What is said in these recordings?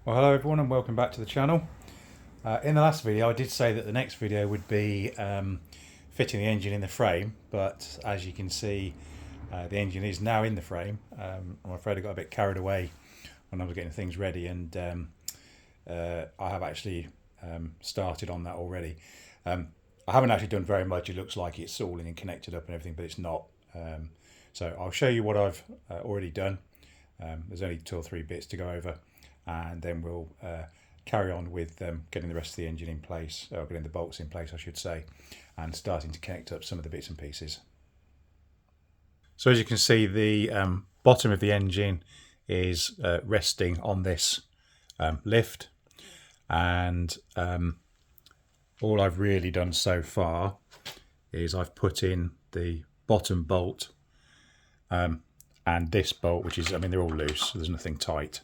Well, hello everyone and welcome back to the channel. In the last video I did say that the next video would be fitting the engine in the frame, but as you can see the engine is now in the frame. I'm afraid I got a bit carried away when I was getting things ready, and I have actually started on that already. I haven't actually done very much. It looks like it's all in and connected up and everything, but it's not. So I'll show you what I've already done. There's only 2 or 3 bits to go over, and then we'll carry on with getting the rest of the engine in place, or getting the bolts in place I should say, and starting to connect up some of the bits and pieces. So as you can see, the bottom of the engine is resting on this lift, and all I've really done so far is I've put in the bottom bolt and this bolt, which is, I mean, they're all loose, so there's nothing tight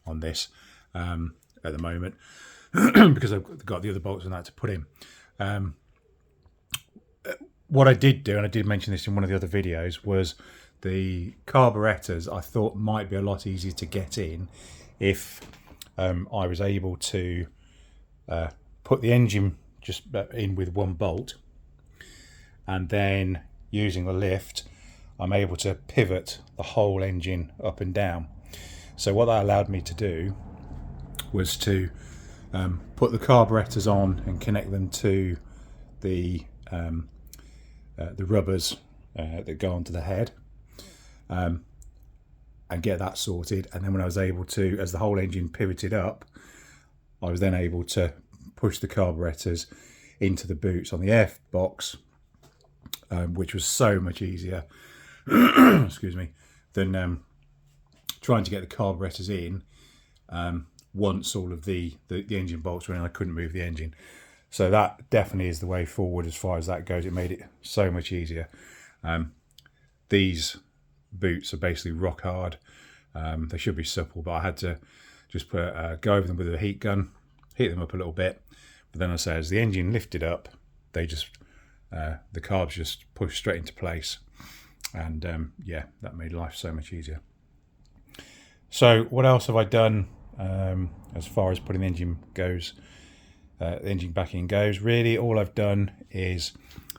on this at the moment because I've got the other bolts and that to put in. What I did do, and I did mention this in one of the other videos, was the carburetors I thought might be a lot easier to get in if I was able to put the engine just in with one bolt, and then using the lift I'm able to pivot the whole engine up and down. So what that allowed me to do was to put the carburetors on and connect them to the rubbers that go onto the head, and get that sorted. And then when I was able to, as the whole engine pivoted up, I was then able to push the carburetors into the boots on the air box, which was so much easier excuse me, than trying to get the carburetors in once all of the engine bolts were in and I couldn't move the engine. So that definitely is the way forward as far as that goes. It made it so much easier. These boots are basically rock hard. They should be supple, but I had to just go over them with a heat gun, heat them up a little bit. But then I say, as the engine lifted up, they just the carbs just pushed straight into place. And yeah, that made life so much easier. So what else have I done as far as putting the engine goes, the engine back in goes? Really, all I've done is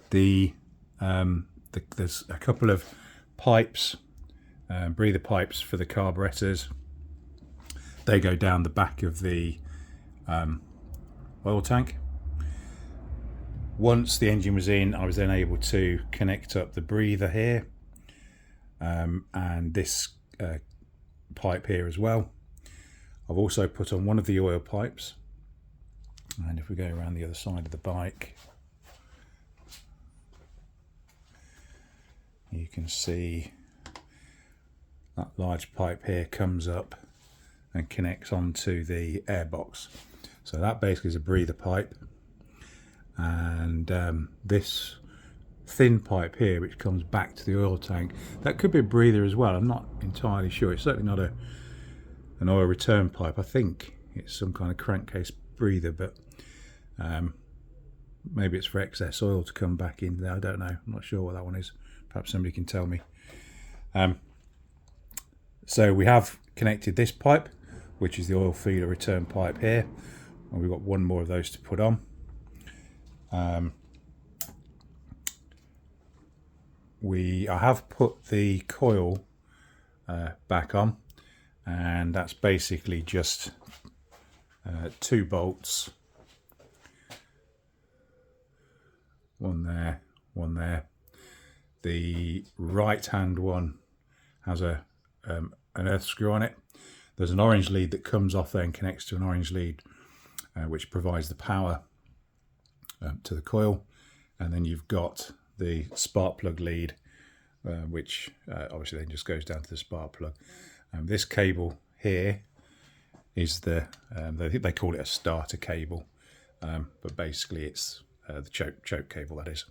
there's a couple of pipes, breather pipes for the carburetors. They go down the back of the oil tank. Once the engine was in, I was then able to connect up the breather here, and this pipe here as well. I've also put on one of the oil pipes, and if we go around the other side of the bike, you can see that large pipe here comes up and connects onto the airbox. So that basically is a breather pipe, and this thin pipe here which comes back to the oil tank, that could be a breather as well. I'm not entirely sure. It's certainly not an oil return pipe. I think it's some kind of crankcase breather, but maybe it's for excess oil to come back in there. I don't know. I'm not sure what that one is. Perhaps somebody can tell me. So we have connected this pipe, which is the oil feeder return pipe here, and we've got one more of those to put on. I have put the coil back on, and that's basically just 2 bolts, one there, one there. The right hand one has an earth screw on it. There's an orange lead that comes off there and connects to an orange lead, which provides the power to the coil, and then you've got the spark plug lead, which obviously then just goes down to the spark plug. This cable here is they call it a starter cable, but basically it's the choke cable, that is.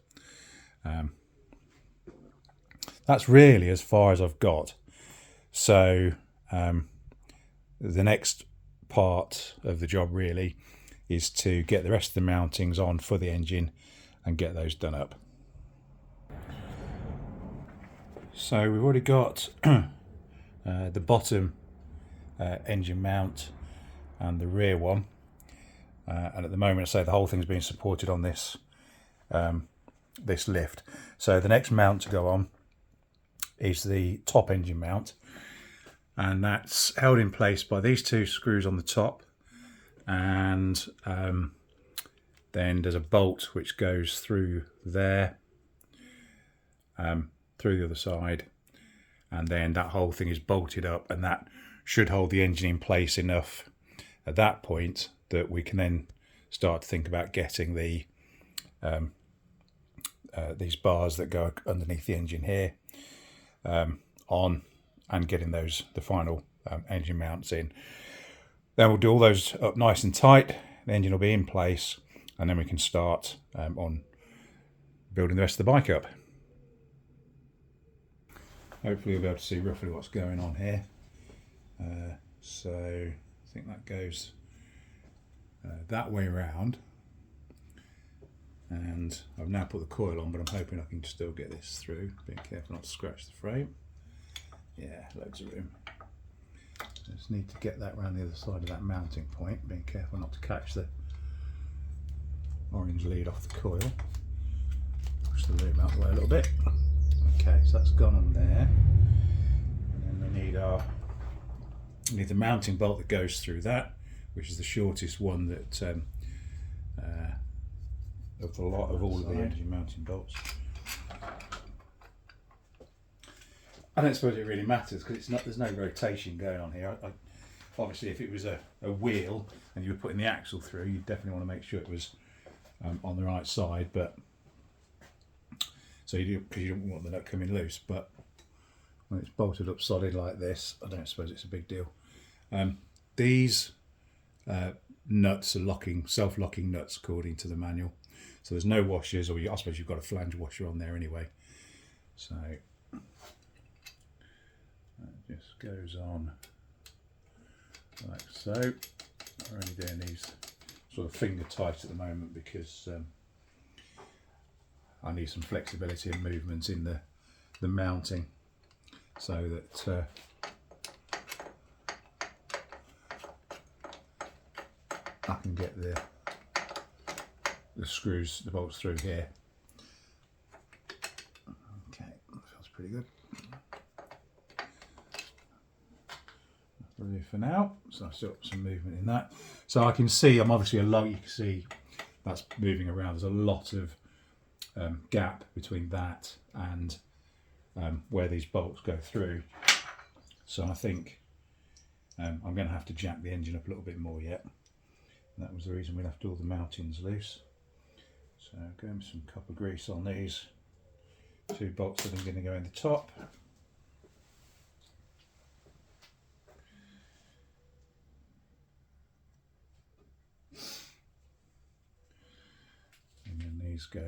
That's really as far as I've got. So the next part of the job really is to get the rest of the mountings on for the engine and get those done up. So we've already got the bottom engine mount and the rear one. And at the moment, I say the whole thing's being supported on this this lift. So the next mount to go on is the top engine mount, and that's held in place by these two screws on the top, and then there's a bolt which goes through there, through the other side, and then that whole thing is bolted up, and that should hold the engine in place enough at that point that we can then start to think about getting the these bars that go underneath the engine here on, and getting the final engine mounts in. Then we'll do all those up nice and tight, the engine will be in place, and then we can start on building the rest of the bike up. Hopefully you'll be able to see roughly what's going on here. So I think that goes that way around, and I've now put the coil on, but I'm hoping I can still get this through. Being careful not to scratch the frame. Yeah, loads of room. Just need to get that around the other side of that mounting point, being careful not to catch the orange lead off the coil. Push the loom out the way a little bit. Okay, so that's gone on there, and then we need the mounting bolt that goes through that, which is the shortest one that of the lot of all of the engine mounting bolts. I don't suppose it really matters because there's no rotation going on here. Obviously, if it was a wheel and you were putting the axle through, you definitely want to make sure it was on the right side, but so because you don't want the nut coming loose. But when it's bolted up solid like this, I don't suppose it's a big deal. These nuts are self-locking nuts according to the manual. So there's no washers, or I suppose you've got a flange washer on there anyway. So that just goes on like so. We're only doing these sort of finger tight at the moment because I need some flexibility and movement in the mounting, so that I can get the screws, the bolts through here. Okay, that feels pretty good. Ready for now. So I've still got some movement in that. So I can see, I'm obviously you can see that's moving around. There's a lot of gap between that and where these bolts go through. So I think I'm going to have to jack the engine up a little bit more yet. And that was the reason we left all the mountings loose. So going with some copper grease on these two bolts that I'm going to go in the top. And then these go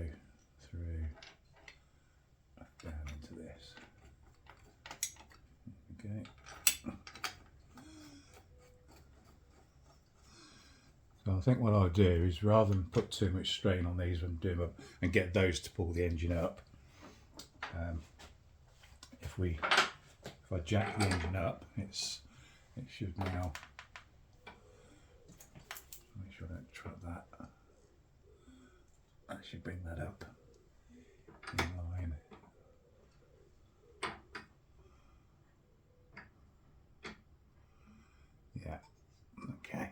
through down into this. Okay. So I think what I'll do is, rather than put too much strain on these when doing them and get those to pull the engine up, if I jack the engine up, it should now, make sure I don't trap that. I should bring that up in line. Yeah, okay.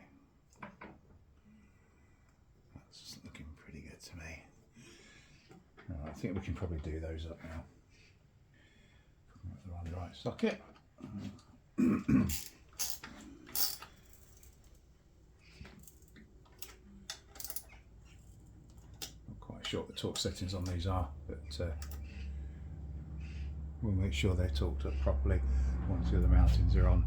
That's looking pretty good to me. Right, I think we can probably do those up now. They're on the right socket. Sure what the torque settings on these are, but we'll make sure they're torqued up properly once the other mountings are on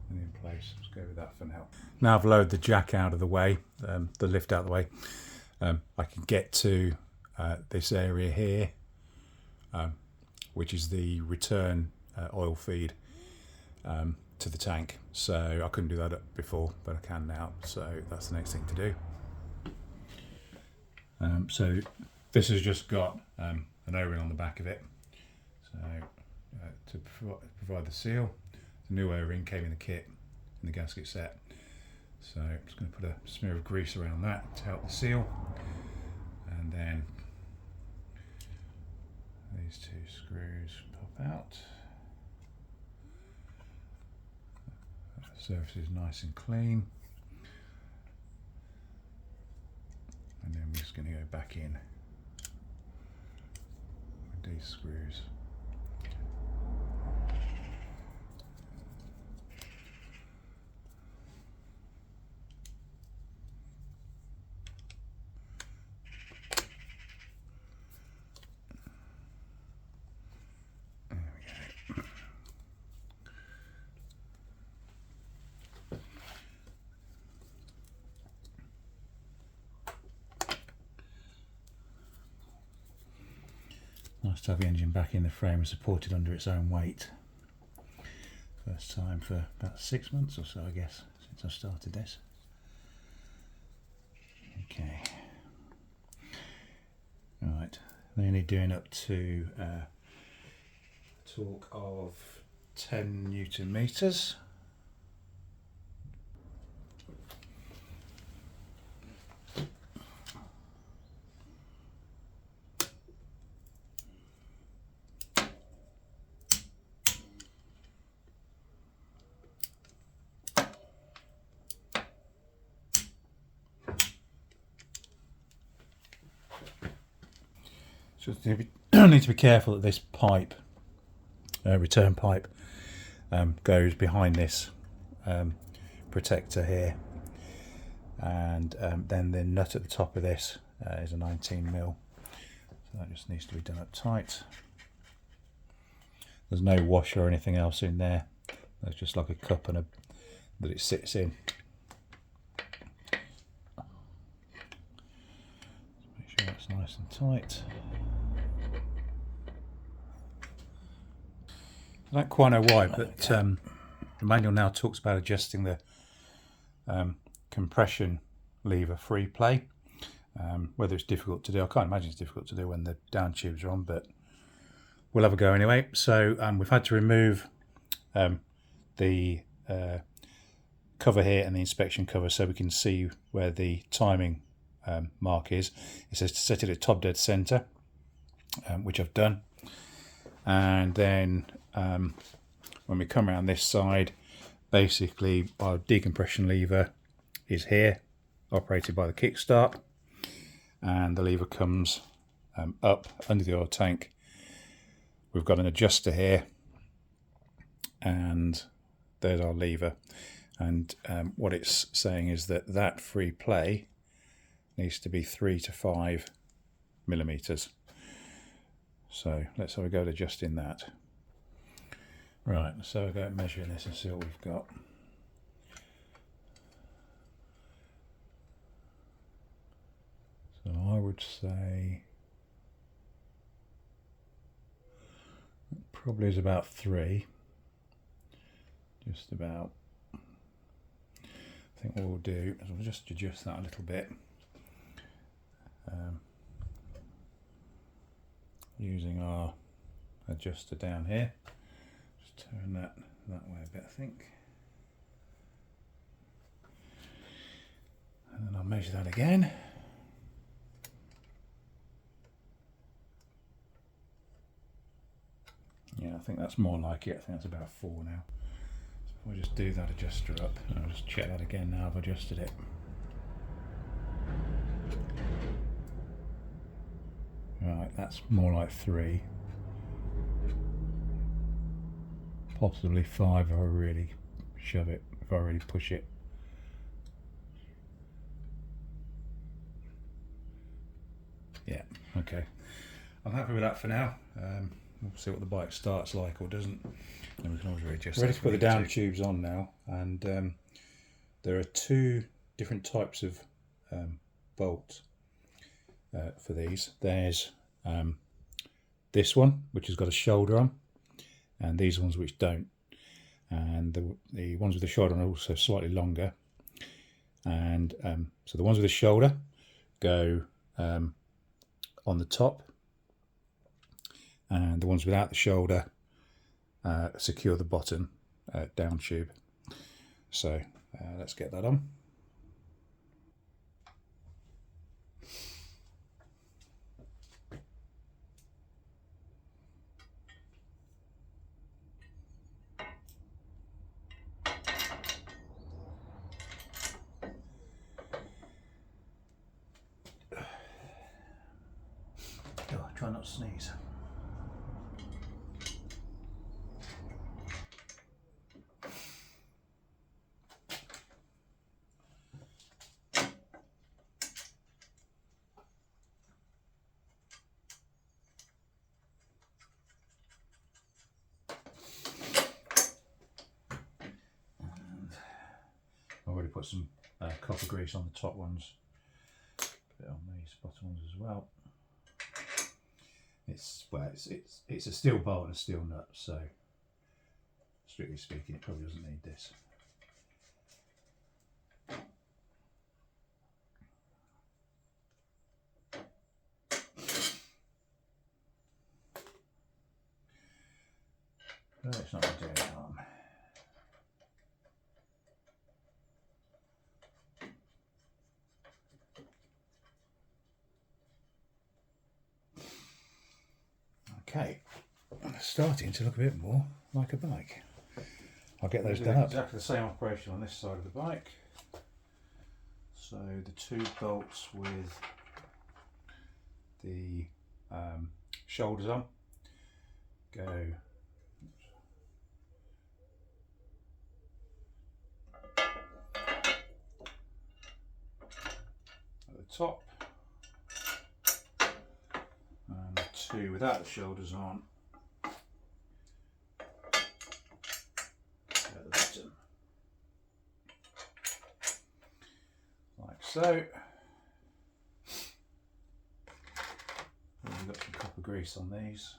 and in place. Let's go with that for now. Now I've lowered the jack out of the way, the lift out of the way, I can get to this area here, which is the return oil feed to the tank. So I couldn't do that before, but I can now, so that's the next thing to do. So this has just got an O-ring on the back of it. So to provide the seal, the new O-ring came in the kit, in the gasket set. So I'm just going to put a smear of grease around that to help the seal, and then these two screws pop out. The surface is nice and clean, and then we're just going to go back in with these screws. Nice to have the engine back in the frame and supported under its own weight. First time for about 6 months or so, I guess, since I started this. Okay. Right, they're only doing up to a torque of 10 Newton meters. So need to be careful that this pipe, return pipe, goes behind this protector here, and then the nut at the top of this is a 19mm, so that just needs to be done up tight. There's no washer or anything else in there. There's just like a cup and that it sits in. Make sure that's nice and tight. I don't quite know why, but the manual now talks about adjusting the compression lever free play. Whether it's difficult to do, I can't imagine it's difficult to do when the down tubes are on, but we'll have a go anyway. So we've had to remove the cover here and the inspection cover so we can see where the timing mark is. It says to set it at top dead center, which I've done. And then when we come around this side, basically our decompression lever is here, operated by the kickstart, and the lever comes up under the oil tank. We've got an adjuster here, and there's our lever, and what it's saying is that free play needs to be 3 to 5mm. So let's have a go at adjusting that. Right, so we'll go at measuring this and see what we've got. So I would say it probably is about 3. Just about. I think what we'll do is we'll just adjust that a little bit. Using our adjuster down here. Just turn that way a bit, I think. And then I'll measure that again. Yeah, I think that's more like it. I think that's about 4 now. So if I just do that adjuster up, and I'll just check that again now I've adjusted it. Right, that's more like 3. Possibly 5 if I really shove it, if I really push it. Yeah, okay. I'm happy with that for now. We'll see what the bike starts like or doesn't. And we can always readjust. Ready to put the down tubes on now, and there are 2 different types of bolts for these. There's this one, which has got a shoulder on, and these ones which don't. And the ones with the shoulder on are also slightly longer. And so the ones with the shoulder go on the top, and the ones without the shoulder secure the bottom down tube. So let's get that on. try not to sneeze. I've already put some copper grease on the top ones, a bit on these bottom ones as well. It's a steel bolt and a steel nut, so strictly speaking it probably doesn't need this. No, it's not going to do any harm. Okay, starting to look a bit more like a bike. I'll get those done up. Exactly the same operation on this side of the bike. So the two bolts with the shoulders on go at the top, and the two without the shoulders on at the bottom, like so. We've got some copper grease on these.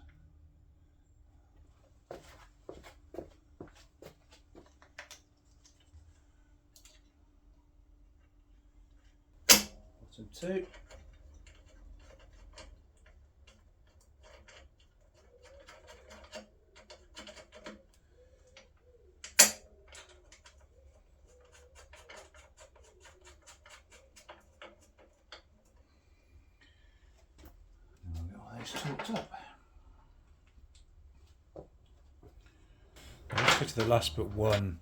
Bottom two. Torqued up. Let's go to the last but one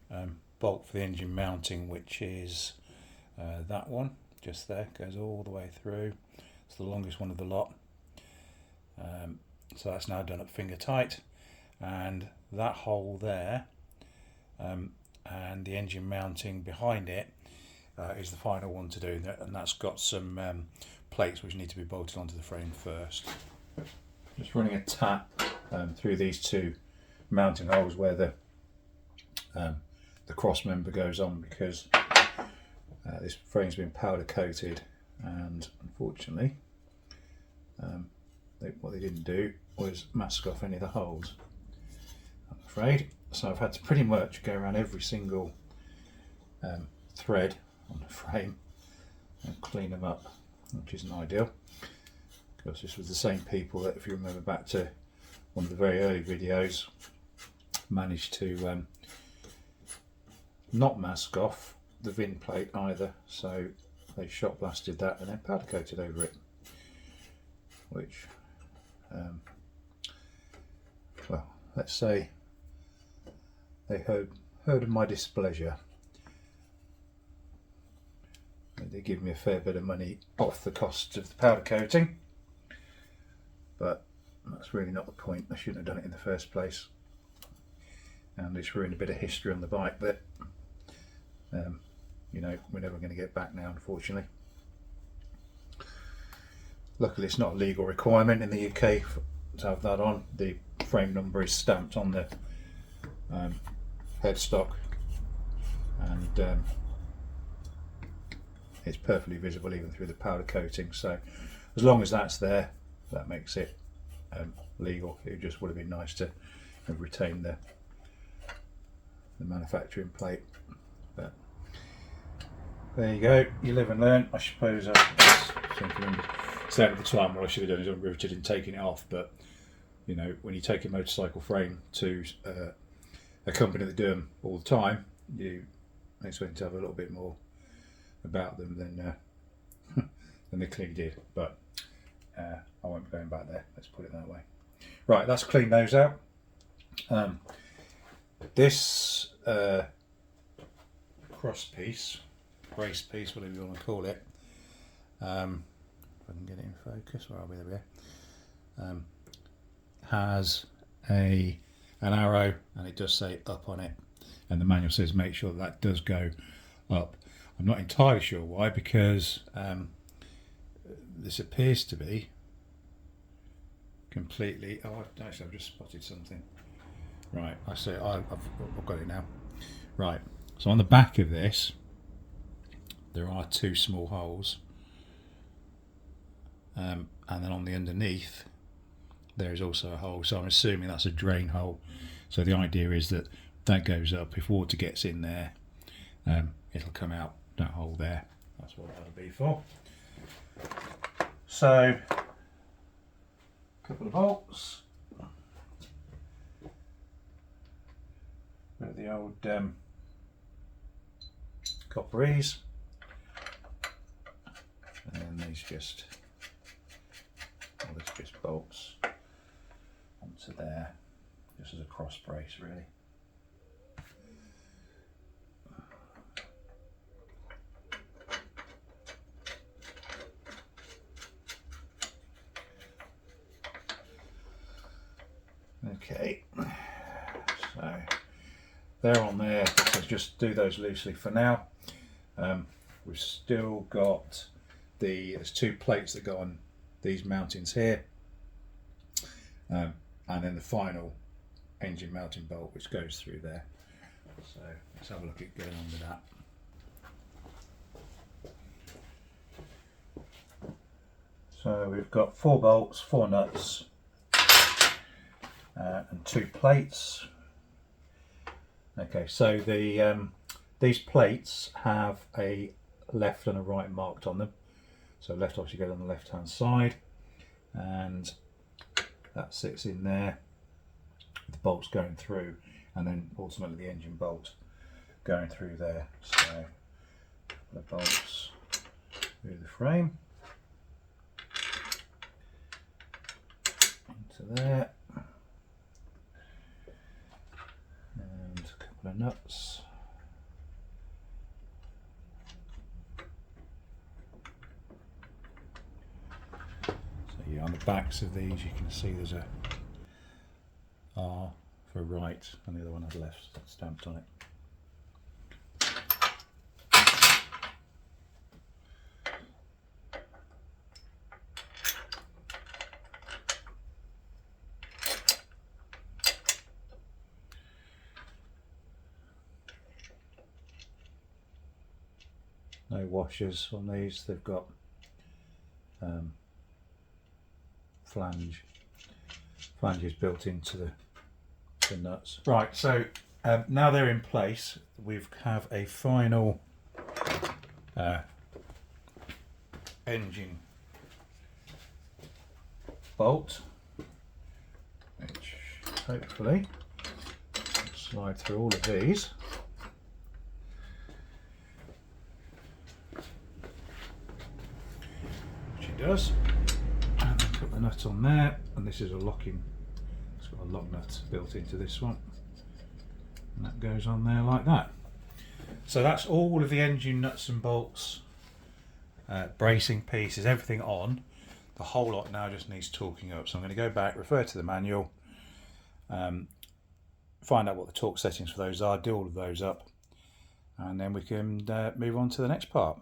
bolt for the engine mounting, which is that one just there, goes all the way through. It's the longest one of the lot, so that's now done up finger tight, and that hole there and the engine mounting behind it is the final one to do, and that's got some plates which need to be bolted onto the frame first. Just running a tap through these two mounting holes where the cross member goes on, because this frame's been powder coated, and unfortunately what they didn't do was mask off any of the holes, I'm afraid. So I've had to pretty much go around every single thread on the frame and clean them up, which isn't ideal. Because this was the same people that, if you remember back to one of the very early videos, managed to not mask off the VIN plate either, so they shot blasted that and then powder coated over it, which well, let's say they heard of my displeasure. They give me a fair bit of money off the cost of the powder coating, but that's really not the point. I shouldn't have done it in the first place, and it's ruined a bit of history on the bike that you know, we're never going to get back now, unfortunately. Luckily it's not a legal requirement in the UK to have that on. The frame number is stamped on the headstock, and it's perfectly visible even through the powder coating, so as long as that's there, that makes it legal. It just would have been nice to have retained the manufacturing plate, but there you go, you live and learn, I suppose. So at the time what I should have done is unriveted and taken it off, but you know, when you take a motorcycle frame to a company that do them all the time, you expect to have a little bit more about them than they clearly did, but I won't be going back there, let's put it that way. Right, that's cleaned those out. This cross piece, brace piece, whatever you want to call it, if I can get it in focus, where are we, there we has an arrow, and it does say up on it, and the manual says make sure that does go up. I'm not entirely sure why, because this appears to be completely... Oh, actually I've just spotted something. Right, I see. I've got it now. Right, so on the back of this there are two small holes, and then on the underneath there is also a hole, so I'm assuming that's a drain hole. So the idea is that that goes up. If water gets in there, it'll come out that hole there. That's what that'll be for. So a couple of bolts with the old copperies, and then these just, well, this just bolts onto there, just as a cross brace really. Okay, so they're on there, so just do those loosely for now. We've still got there's two plates that go on these mountings here, and then the final engine mounting bolt which goes through there. So let's have a look at going on with that. So we've got 4 bolts, 4 nuts, and 2 plates. Okay, so these plates have a left and a right marked on them. So left obviously goes on the left hand side, and that sits in there, the bolts going through, and then ultimately the engine bolt going through there. So the bolts through the frame into there, and a couple of nuts. On the backs of these you can see there's a R for right and the other one has left stamped on it. No washers on these, they've got flanges built into the nuts. Right, so now they're in place, we have a final engine bolt, which hopefully will slide through all of these. Which it does. And then put the nut on there, and this is a locking, it's got a lock nut built into this one, and that goes on there like that. So that's all of the engine nuts and bolts, bracing pieces, everything on. The whole lot now just needs torquing up. So I'm going to go back, refer to the manual, find out what the torque settings for those are, do all of those up, and then we can move on to the next part.